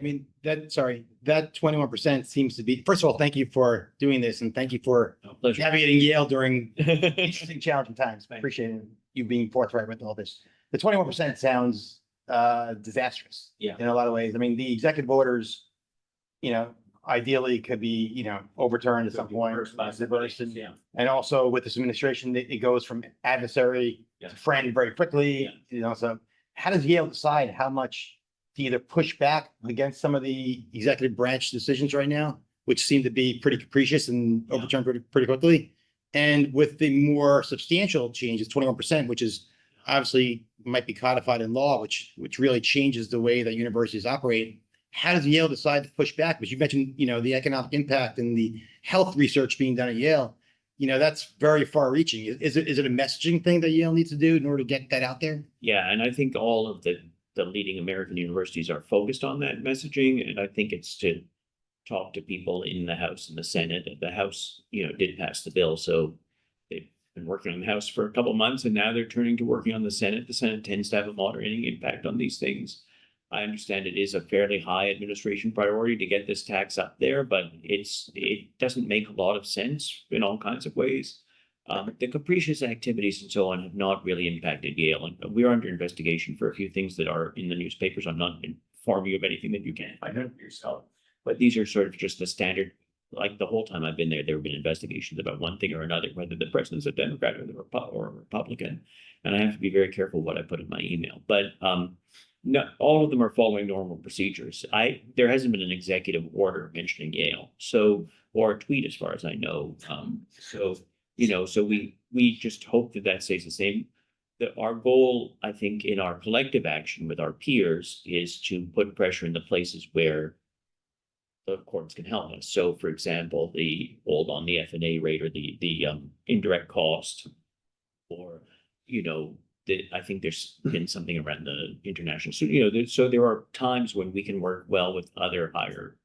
I mean, that 21% seems to be, first of all, thank you for doing this and thank you for navigating Yale during interesting, challenging times. I appreciate you being forthright with all this. The 21% sounds disastrous in a lot of ways. I mean, the executive orders, ideally could be, overturned at some point. And also with this administration, it goes from adversary to friend very quickly. So how does Yale decide how much to either push back against some of the executive branch decisions right now, which seem to be pretty capricious and overturned pretty quickly? And with the more substantial changes, 21%, which is obviously might be codified in law, which really changes the way that universities operate. How does Yale decide to push back? Because you mentioned, the economic impact and the health research being done at Yale. That's very far reaching. Is it a messaging thing that Yale needs to do in order to get that out there? Yeah, and I think all of the leading American universities are focused on that messaging. And I think it's to talk to people in the House and the Senate. The House, did pass the bill. So they've been working on the House for a couple of months and now they're turning to working on the Senate. The Senate tends to have a moderating impact on these things. I understand it is a fairly high administration priority to get this tax up there, but it doesn't make a lot of sense in all kinds of ways. The capricious activities and so on have not really impacted Yale, and we are under investigation for a few things that are in the newspapers. I'm not informing you of anything that you can't find out for yourself, but these are sort of just the standard. Like the whole time I've been there, there have been investigations about one thing or another, whether the president's a Democrat or a Republican, and I have to be very careful what I put in my email. But no, all of them are following normal procedures. There hasn't been an executive order mentioning Yale, or a tweet as far as I know. So we just hope that stays the same. Our goal, I think, in our collective action with our peers is to put pressure in the places where the courts can help us. So, for example, the hold on the F&A rate or the indirect cost, or I think there's been something around the international. So there are times when we can work well with other higher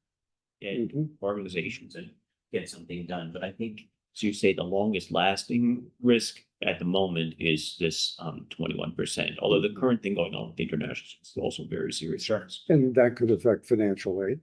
ed organizations and get something done. But I think, as you say, the longest lasting risk at the moment is this 21%. Although the current thing going on with the international is also very serious. Sure. And that could affect financial aid.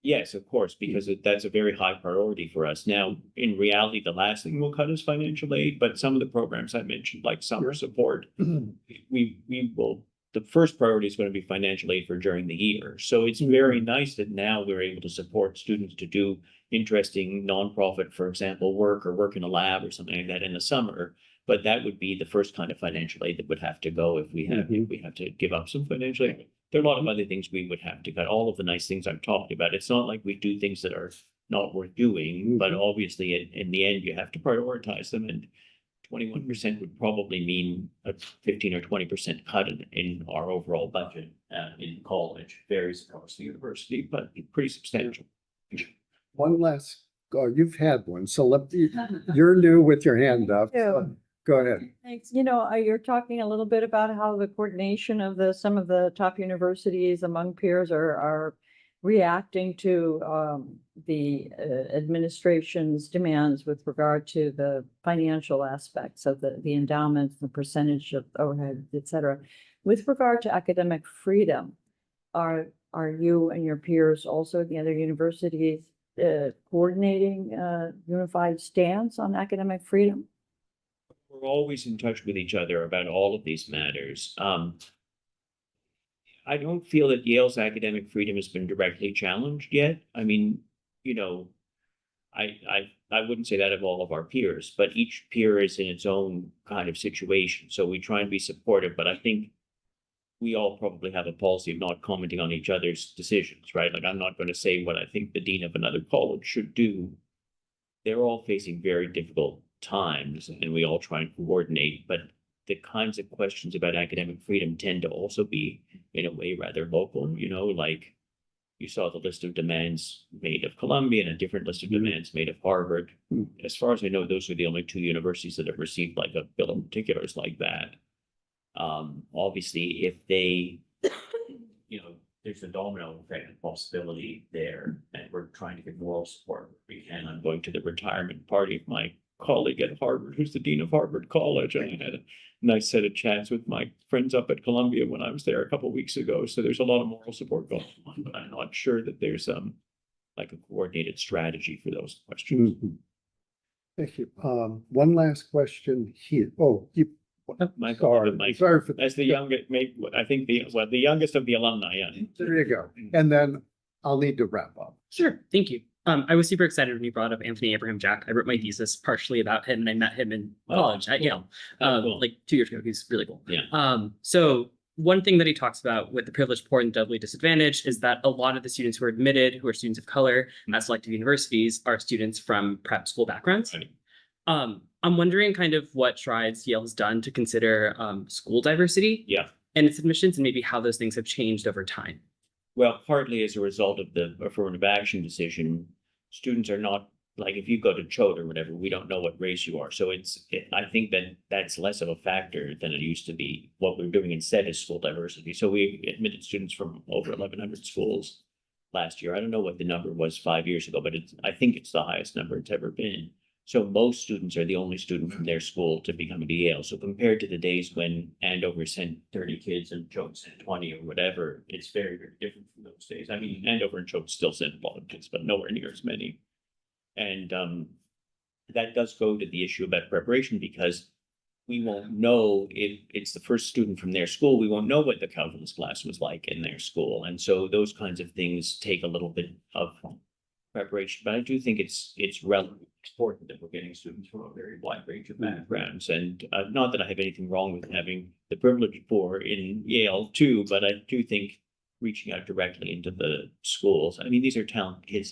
Yes, of course, because that's a very high priority for us. Now, in reality, the last thing we'll cut is financial aid, but some of the programs I mentioned, like summer support, we will the first priority is going to be financial aid for during the year. So it's very nice that now we're able to support students to do interesting nonprofit, for example, work or work in a lab or something like that in the summer. But that would be the first kind of financial aid that would have to go if we have to give up some financial aid. There are a lot of other things we would have to cut. All of the nice things I'm talking about. It's not like we do things that are not worth doing, but obviously in the end you have to prioritize them, and 21% would probably mean a 15 or 20% cut in our overall budget in college. Varies across the university, but pretty substantial. One last, you've had one, so you're new with your hand up. So go ahead. Thanks. You know, you're talking a little bit about how the coordination of some of the top universities among peers are reacting to the administration's demands with regard to the financial aspects of the endowments, the percentage of overhead, et cetera. With regard to academic freedom, are you and your peers also at the other universities coordinating unified stance on academic freedom? We're always in touch with each other about all of these matters. I don't feel that Yale's academic freedom has been directly challenged yet. I mean, you know, I wouldn't say that of all of our peers, but each peer is in its own kind of situation. So we try and be supportive, but I think we all probably have a policy of not commenting on each other's decisions, right? Like I'm not going to say what I think the dean of another college should do. They're all facing very difficult times and we all try and coordinate, but the kinds of questions about academic freedom tend to also be, in a way, rather local, you know, like you saw the list of demands made of Columbia and a different list of demands made of Harvard. As far as I know, those are the only two universities that have received like a bill of particulars like that. Obviously, if they, you know, there's a domino effect possibility there, and we're trying to get moral support where we can. I'm going to the retirement party of my colleague at Harvard, who's the dean of Harvard College, and I had a nice set of chats with my friends up at Columbia when I was there a couple of weeks ago. So there's a lot of moral support going on, but I'm not sure that there's like a coordinated strategy for those questions. Thank you. One last question here. Oh, you. Sorry for as the youngest, I think the youngest of the alumni. Yeah. There you go. And then I'll need to wrap up. Sure. Thank you. I was super excited when you brought up Anthony Abraham Jack. I wrote my thesis partially about him, and I met him in college at Yale, like 2 years ago. He's really cool. Yeah. So one thing that he talks about with the privileged, poor, and doubly disadvantaged is that a lot of the students who are admitted, who are students of color at selective universities, are students from prep school backgrounds. Right. I'm wondering kind of what strides Yale has done to consider school diversity and its admissions, and maybe how those things have changed over time. Well, partly as a result of the affirmative action decision, students are not, like if you go to Choate or whatever, we don't know what race you are. So I think that that's less of a factor than it used to be. What we're doing instead is school diversity. So we admitted students from over 1,100 schools last year. I don't know what the number was 5 years ago, but I think it's the highest number it's ever been. So most students are the only student from their school to be coming to Yale. So compared to the days when Andover sent 30 kids and Choate sent 20 or whatever, it's very, very different from those days. I mean, Andover and Choate still send a lot of kids, but nowhere near as many. And that does go to the issue about preparation, because we won't know if it's the first student from their school. We won't know what the calculus class was like in their school. And so those kinds of things take a little bit of preparation, but I do think it's relevant, important that we're getting students from a very wide range of backgrounds. And not that I have anything wrong with having the privilege for in Yale too, but I do think reaching out directly into the schools. I mean, these are talented kids.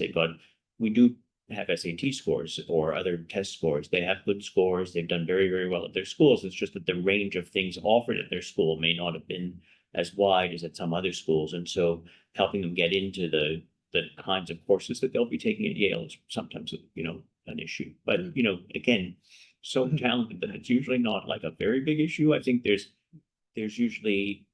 We do have SAT scores or other test scores. They have good scores. They've done very, very well at their schools. It's just that the range of things offered at their school may not have been as wide as at some other schools. And so helping them get into the kinds of courses that they'll be taking at Yale is sometimes, you know, an issue. But, you know, again, so talented that it's usually not like a very big issue. I think there's usually,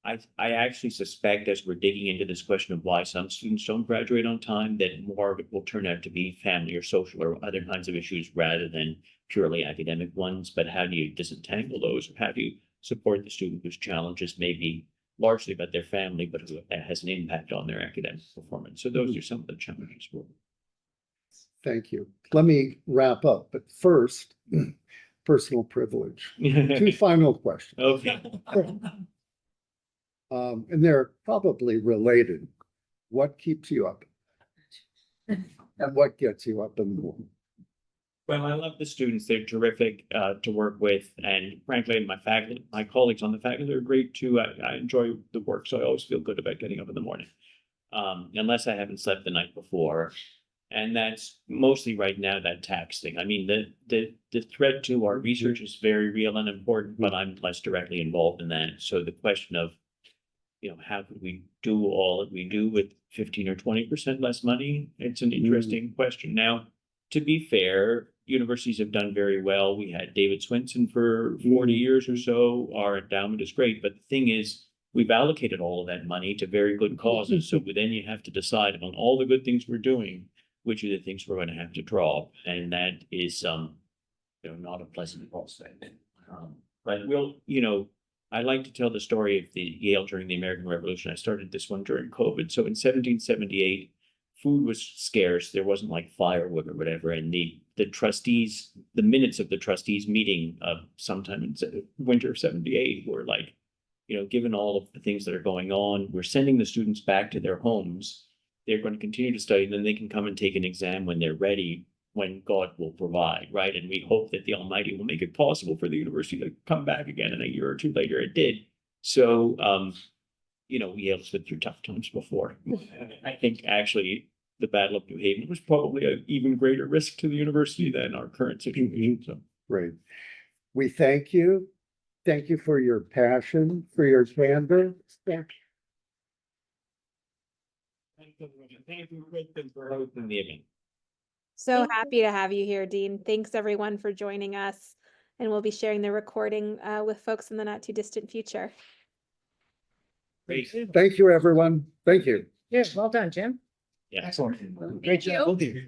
I actually suspect, as we're digging into this question of why some students don't graduate on time, that more of it will turn out to be family or social or other kinds of issues rather than purely academic ones. But how do you disentangle those? Or how do you support the student whose challenges may be largely about their family, but who has an impact on their academic performance? So those are some of the challenges. Thank you. Let me wrap up, but first, personal privilege. 2 final questions. Okay. And they're probably related. What keeps you up? And what gets you up in the morning? Well, I love the students. They're terrific to work with, and frankly, my faculty, my colleagues on the faculty are great too. I enjoy the work, so I always feel good about getting up in the morning, unless I haven't slept the night before, and that's mostly right now that tax thing. I mean, the threat to our research is very real and important, but I'm less directly involved in that. So the question of, how could we do all that we do with 15 or 20% less money? It's an interesting question. Now, to be fair, universities have done very well. We had David Swinson for 40 years or so. Our endowment is great, but the thing is, we've allocated all of that money to very good causes. So then you have to decide among all the good things we're doing, which are the things we're going to have to drop, and that is not a pleasant prospect. But I like to tell the story of the Yale during the American Revolution. I started this one during COVID. So in 1778, food was scarce. There wasn't like firewood or whatever. And the trustees, the minutes of the trustees meeting sometime in winter of 78 were like, given all of the things that are going on, we're sending the students back to their homes. They're going to continue to study, and then they can come and take an exam when they're ready, when God will provide, right? And we hope that the Almighty will make it possible for the university to come back again. And a year or two later, it did. So, Yale's been through tough times before. I think actually the Battle of New Haven was probably an even greater risk to the university than our current situation. So, Great. We thank you. Thank you for your passion, for your candor. thank you for hosting the event. So happy to have you here, Dean. Thanks everyone for joining us. And we'll be sharing the recording with folks in the not too distant future. Great. Thank you, everyone. Thank you. Yeah, well done, Jim. Yeah. Excellent. Great job, both of you.